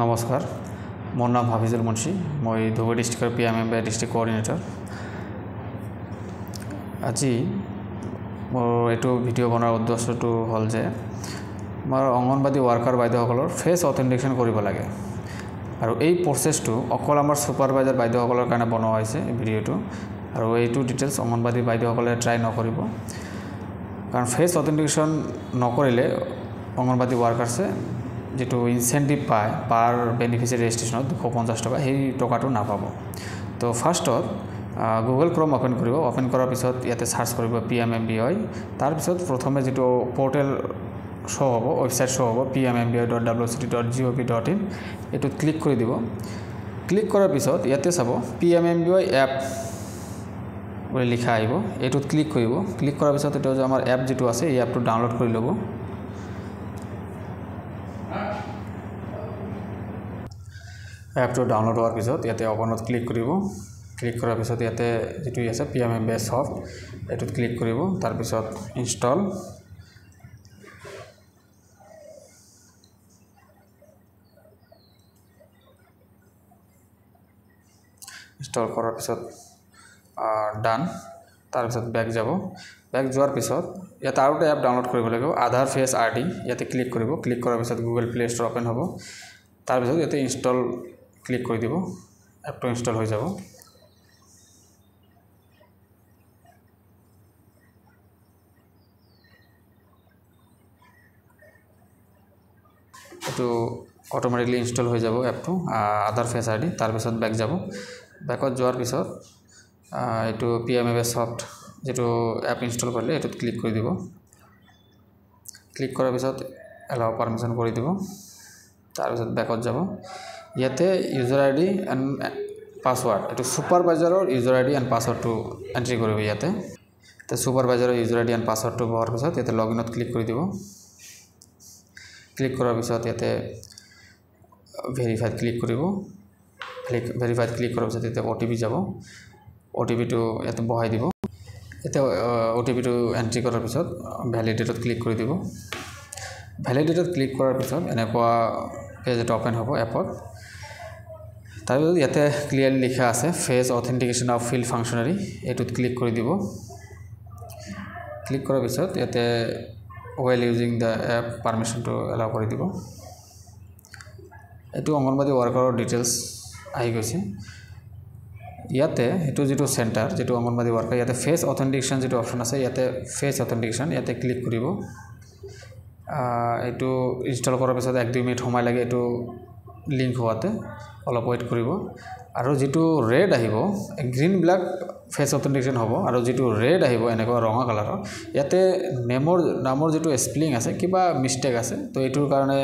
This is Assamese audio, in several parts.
নমস্কাৰ মোৰ নাম হাফিজুল মুন্সি মই ধুবুৰী ডিষ্ট্ৰিক্টৰ PMMBY ডিষ্ট্ৰিক্ট কোঅৰ্ডিনেটৰ আজি মোৰ এইটো ভিডিঅ' বনোৱাৰ উদ্দেশ্যটো হ'ল যে আমাৰ অংগনবাদী ৱাৰ্কাৰ বাইদেউসকলৰ ফেচ অথেণ্টিকেশ্যন কৰিব লাগে আৰু এই প্ৰচেছটো অকল আমাৰ ছুপাৰভাইজাৰ বাইদেউসকলৰ কাৰণে বনোৱা হৈছে এই ভিডিঅ'টো আৰু এইটো ডিটেইলছ অংগনবাদী বাইদেউসকলে ট্ৰাই নকৰিব কাৰণ ফেচ অথেণ্টিকেশ্যন নকৰিলে অংগনবাদী ৱাৰ্কাৰ্ছে যেটো ইনসেন্টিভ পায় পার বেনিফিচিয়ারি রেজিস্ট্রেশনত 250 টাকা সেই টাকাটো নাপাব তো ফার্স্টত গুগল ক্রোম ওপেন কৰিব ওপেন কৰাৰ পিছত ইয়াতে সাৰ্চ কৰিব PMMBY তাৰ পিছত প্ৰথমে যেটো পোৰ্টেল শো হ'ব ওয়েবসাইট শো হ'ব pmmby.wct.gov.in এটোত ক্লিক কৰি দিব ক্লিক কৰাৰ পিছত ইয়াতে চাব PMMBY এপ বুলি লিখা আহিব এটোত ক্লিক কৰিব ক্লিক কৰাৰ পিছত এটো যে আমাৰ এপ যেটো আছে এই এপটো ডাউনলোড কৰি ল'ব এপটো ডাউনলোড হোৱাৰ পিছত ইয়াতে ওপেনত ক্লিক কৰিব ক্লিক কৰাৰ পিছত ইয়াতে যেটো আছে PMMBY সফট এটোত ক্লিক কৰিব তাৰ পিছত ইনষ্টল কৰাৰ পিছত ডান তাৰ পিছত ব্যাক যাব ব্যাক যোৱাৰ পিছত ইয়াতে আৰু এটা এপ ডাউনলোড কৰিব লাগিব আধাৰ ফেচ RD ইয়াতে ক্লিক কৰিব ক্লিক কৰাৰ পিছত গুগল প্লে ষ্ট'ৰ ওপেন হ'ব তাৰ পিছত ইয়াতে ইনষ্টল ক্লিক কৰি দিব এপটো ইনষ্টল হৈ যাব এটো অটোমেটিকলি ইনষ্টল হৈ যাব এপটো আধাৰ ফেচ RD তাৰ পিছত ব্যাক যাব ব্যাকত যোৱাৰ পিছত এটো PMMBY সফট যেটো এপ ইনষ্টল কৰিলে এটোত ক্লিক কৰি দিব ক্লিক কৰাৰ পিছত এলাও পাৰমিশন কৰি দিব তাৰ পিছত ব্যাকত যাব ইয়াতে ইউজাৰ ID এণ্ড পাসওয়াৰ্ড এটো সুপাৰভাইজাৰৰ ইউজাৰ ID এণ্ড পাসওয়াৰ্ডটো এন্ট্ৰি কৰিব ইয়াতে তে সুপাৰভাইজাৰৰ ইউজাৰ ID এণ্ড পাসওয়াৰ্ডটো ভৰাৰ পিছত ইয়াতে লগইনত ক্লিক কৰি দিব ক্লিক কৰাৰ পিছত ইয়াতে ভেৰিফাইড ক্লিক কৰিব ভেৰিফাইড ক্লিক কৰাৰ পিছত ইয়াতে OTP যাব OTP টো ইয়াতে বহাই দিব ইয়াতে OTP টো এন্ট্ৰি কৰাৰ পিছত ভ্যালিডেটত ক্লিক কৰি দিব ভ্যালিডেটত ক্লিক কৰাৰ পিছত এনেকুৱা পেজ এটা ওপেন হ'ব এপত তাৰপিছত ইয়াতে ক্লিয়াৰলি লিখা আছে fetch authentication of field functionary এটোত ক্লিক কৰি দিব ক্লিক কৰাৰ পিছত ইয়াতে while using the app permission to allow কৰি দিব এটো অংগনবাদী ৱাৰ্কাৰৰ ডিটেইলছ আহি গৈছে ইয়াতে এটো যেটো সেন্টাৰ যেটো অংগনবাদী ৱাৰ্কাৰ ইয়াতে ফেচ অথেণ্টিকেশ্যন যেটো অপচন আছে ইয়াতে ফেচ অথেণ্টিকেশ্যন ইয়াতে ক্লিক কৰিব এটো ইনষ্টল কৰাৰ পিছত 1-2 মিনিট সময় লাগে এটো লিংক হোৱাতে অলপ ওয়েট কৰিব আৰু যেটো ৰেড আহিব গ্ৰীন ব্ল্যাক ফেচ অথেণ্টিকেশ্যন হ'ব আৰু যেটো ৰেড আহিব এনেকুৱা ৰঙা কালাৰৰ ইয়াতে নামৰ যেটো স্পেলিং আছে কিবা মিস্টেক আছে তো এটোৰ কাৰণে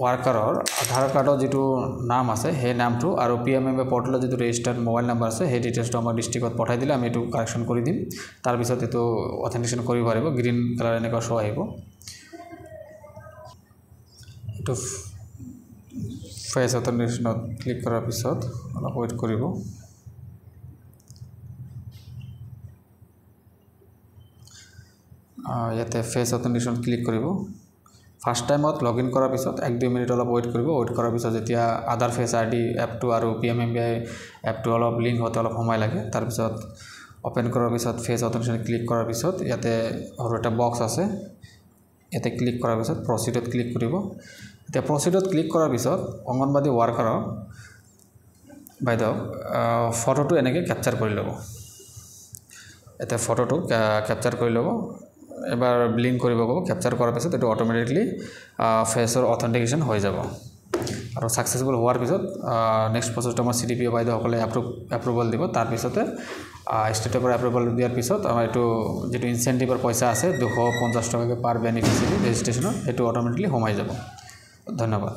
ৱাৰ্কাৰৰ আধাৰ কাৰ্ডৰ যেটো নাম আছে সেই নামটো আৰু PMMBY পৰ্টেলত যেটো ৰেজিষ্টাৰ্ড মোবাইল নম্বৰ আছে সেই ডিটেইলছটো আমাৰ ডিস্ট্ৰিক্টত পঠাই দিলে আমি এটো কাৰেকচন কৰি দিম তাৰ পিছত এটো অথেণ্টিকেশ্যন কৰিব পাৰিব গ্ৰীন কালাৰ এনেকুৱা শো আহিব এটো ফেচ অথেণ্টিকেশ্যনত ক্লিক কৰাৰ পিছত অলপ ওয়েট কৰিব ইয়াতে ফেচ অথেণ্টিকেশ্যন ক্লিক কৰিব ফাৰ্স্ট টাইমত লগইন কৰাৰ পিছত 1-2 মিনিট অলপ ওয়েট কৰিব ওয়েট কৰাৰ পিছত যেতিয়া আধাৰ ফেচ RD এপটো আৰু PMMBY এপটো অলপ লিংক হতে অলপ সময় লাগে তাৰ পিছত ওপেন কৰাৰ পিছত ফেচ অথেণ্টিকেশ্যন ক্লিক কৰাৰ পিছত ইয়াতে আৰু এটা বক্স আছে ইয়াতে ক্লিক কৰাৰ পিছত প্ৰসিডত ক্লিক কৰিব এতিয়া প্ৰসিডত ক্লিক কৰাৰ পিছত অংগনবাদী ৱাৰ্কাৰৰ বাইদেউ ফটোটো এনেকৈ ক্যাপচাৰ কৰি ল'ব এটা ফটোটো ক্যাপচাৰ কৰি ল'ব এবাৰ ব্লিংক কৰিব ক'ব ক্যাপচাৰ কৰাৰ পিছত এটো অটোমেটিকলি ফেচৰ অথেণ্টিকেশ্যন হৈ যাব আৰু সাকসেসফুল হোৱাৰ পিছত নেক্সট প্ৰসেছটো আমাৰ CDPO বাইদেউসকলে এপ্ৰুভেল দিব তাৰ পিছতে ষ্টেটৰ পৰা এপ্ৰুভেল দিয়াৰ পিছত আমাৰ এটো যেটো ইনসেন্টিভৰ পইচা আছে 250 টকাকৈ পাৰ বেনিফিচিয়াৰি ৰেজিষ্ট্ৰেচনত এটো অটোমেটিকলি সোমাই যাব ধন্যবাদ